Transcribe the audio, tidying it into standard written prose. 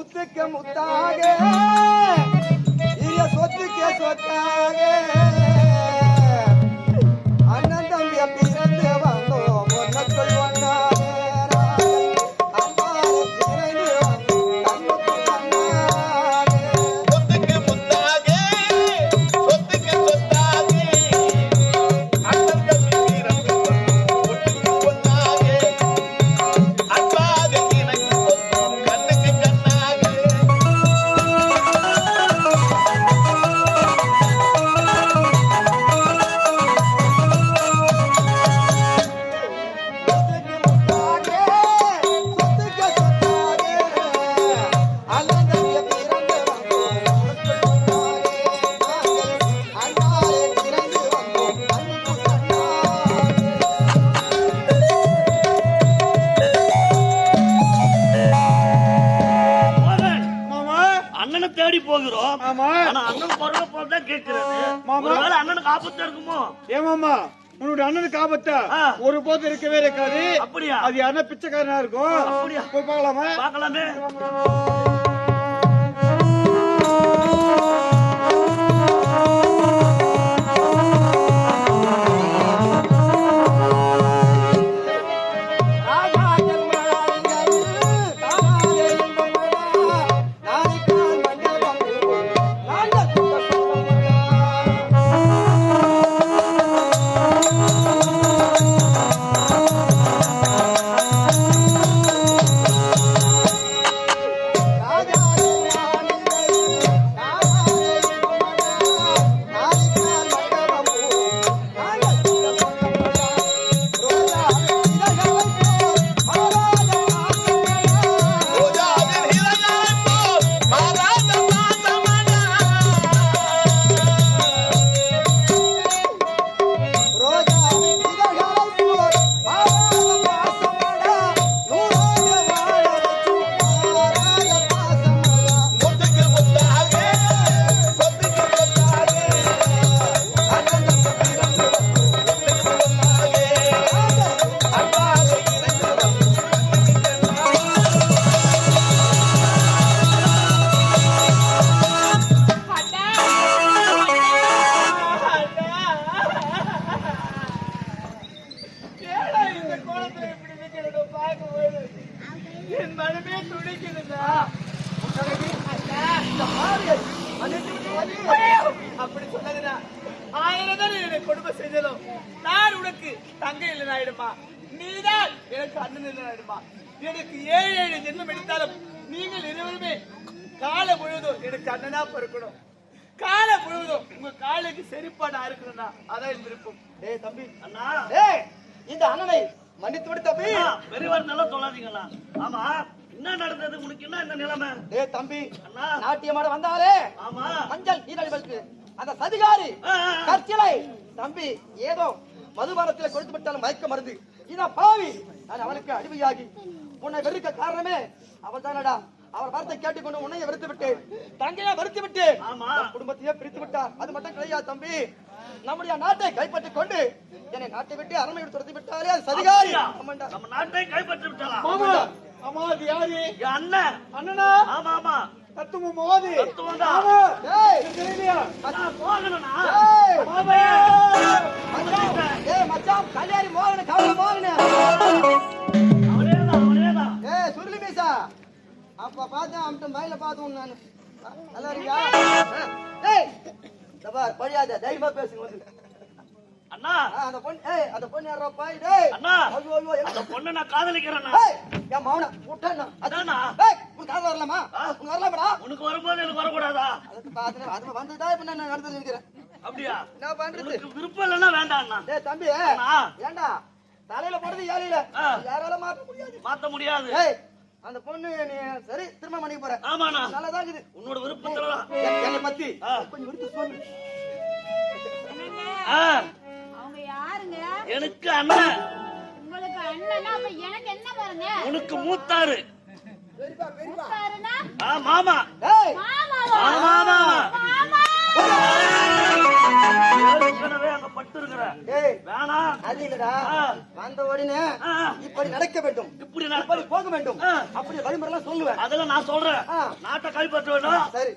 முத்துக்கு முத்தாக இரிய சொத்துக்கே சொத்தாக அண்ணன் தம்பி பிறந்து வந்தோம் ஒன்னுக்குள் ஒன்னாக தேடி போகிறோம். ஆனா அண்ணன் பொருளை போதான் கேட்கிறது. ஒருவேளை அண்ணனுக்கு ஆபத்தா இருக்குமோ? ஏமாமா உன்னுடைய அண்ணனுக்கு ஆபத்தா ஒரு போது இருக்கவே இருக்காது. அப்படியா? அது யாரா பிச்சைக்காரனா இருக்கும். அப்படியா? போய் பார்க்கலாமா? பார்க்கலாமே. அப்படி சொன்னதுனா ஆயிரம் எனக்கு கொடுமை செஞ்சதும் நான் உனக்கு தங்கை இல்லைனாயிடுமா, நீதான் எனக்கு அண்ணன் இல்லைனாயிடுமா. எனக்கு 7 ஜென்மம் எடுத்தாலும் நீங்கள் இருவருமே கால முழுவதும் எனக்கு அண்ணனா பிறக்கணும். கால முழுவதும் உங்க காலுக்கு செருப்பாடா இருக்கணும்னா அதான் என் விருப்பம். டேய் தம்பி, அண்ணா இந்த அண்ணனை மன்னித்து விடு தம்பி. பெரியவர் நல்லா சொல்லாதீங்களா? ஆமா, என்ன நடந்தது? உனக்கு என்ன இந்த நிலைமை? டேய் தம்பி, அண்ணா நாட்டியமாட வந்தாலே ஆமா மஞ்சள் நீரழிவுக்கு அந்த சதிகாரி கற்சிலை தம்பி ஏதோ மதுபானத்தில் கொடுத்து விட்டாலும் மயக்க மருந்து. இத பாவி நான் அவனுக்கு அடிமையாகி உன்னை வெறுக்க காரணமே அவள் தானடா. அவர் வார்த்தை கேட்டுக்கொண்டு உன்னைய வெறுத்து விட்டு தங்கையா வெறுத்து விட்டு குடும்பத்தையே பிரித்து விட்டார். அது மட்டும் கிடையாது தம்பி, நம்முடைய நாட்டை கைப்பற்றிக் கொண்டு என்னை நாட்டை விட்டு அரண்மை துரத்தி விட்டாலே அது சதிகாரி. நம்ம நாட்டை கைப்பற்றி விட்டாளா? ஆமா, அது யாரு? அண்ணன். அண்ணனா? ஆமா ஆமா, தத்துவம் மோதி தத்துவம் தான். ஆமா. டேய் தெரியலையா? போகணும்னா மாமையா மச்சான் கல்யாணி மோகன காவல மோகன அவனேதான். சுருளி மீசா அப்ப பார்த்தேன் அவன் மயில பார்த்தேன் நான். நல்லா இருக்கியா? பழியாத தைரியமா பேசுங்க வந்து. அண்ணா அந்த பொண்ணு யாரோ பாய். டேய் அண்ணா, அந்த பொண்ணை நான் காதலிக்கிறேன்னா. என் மௌன விட்டேன்னா அதானா? உனக்கு காதல் வரலாமா? உனக்கு வரலாமாடா? உனக்கு வரும்போது எனக்கு வரக்கூடாதா? அது வந்துதான் இப்ப நான் நடந்து நிற்கிறேன். அப்படியா? என்ன பண்றது? விருப்பம் இல்லைன்னா வேண்டாம் அண்ணா. டேய் தம்பி, ஏண்டா தலையில போடுறது ஏழையில யாரால மாத்த முடியாது. மாத்த முடியாது. அந்த பொண்ணு நீ சரி திரும்ப பண்ணிக்க போற. ஆமாண்ணா, நல்லதா இருக்குது. உன்னோட விருப்பத்துலதான் என்னை பத்தி கொஞ்சம் விருத்து சொல்லு. அவங்க யாருங்க? எனக்கு அண்ணன். உங்களுக்கு அண்ணனா? அப்ப எனக்கு என்ன பாருங்க? உனக்கு மூத்தாரு. மூத்தாருனா? மாமா. மாமாவா? மாமா. மாமா. ஏற்கனவே அங்க பட்டு இருக்கிற இருக்கிறேன். ஏய் வேணாம். அது இல்லடா, வந்த உடனே இப்படி நடக்க வேண்டும், இப்படி இப்படி போக வேண்டும், அப்படி வழிமுறைலாம் சொல்லுவேன். அதெல்லாம் நான் சொல்றேன். நாட்டை கைப்பற்ற வேண்டும். சரி.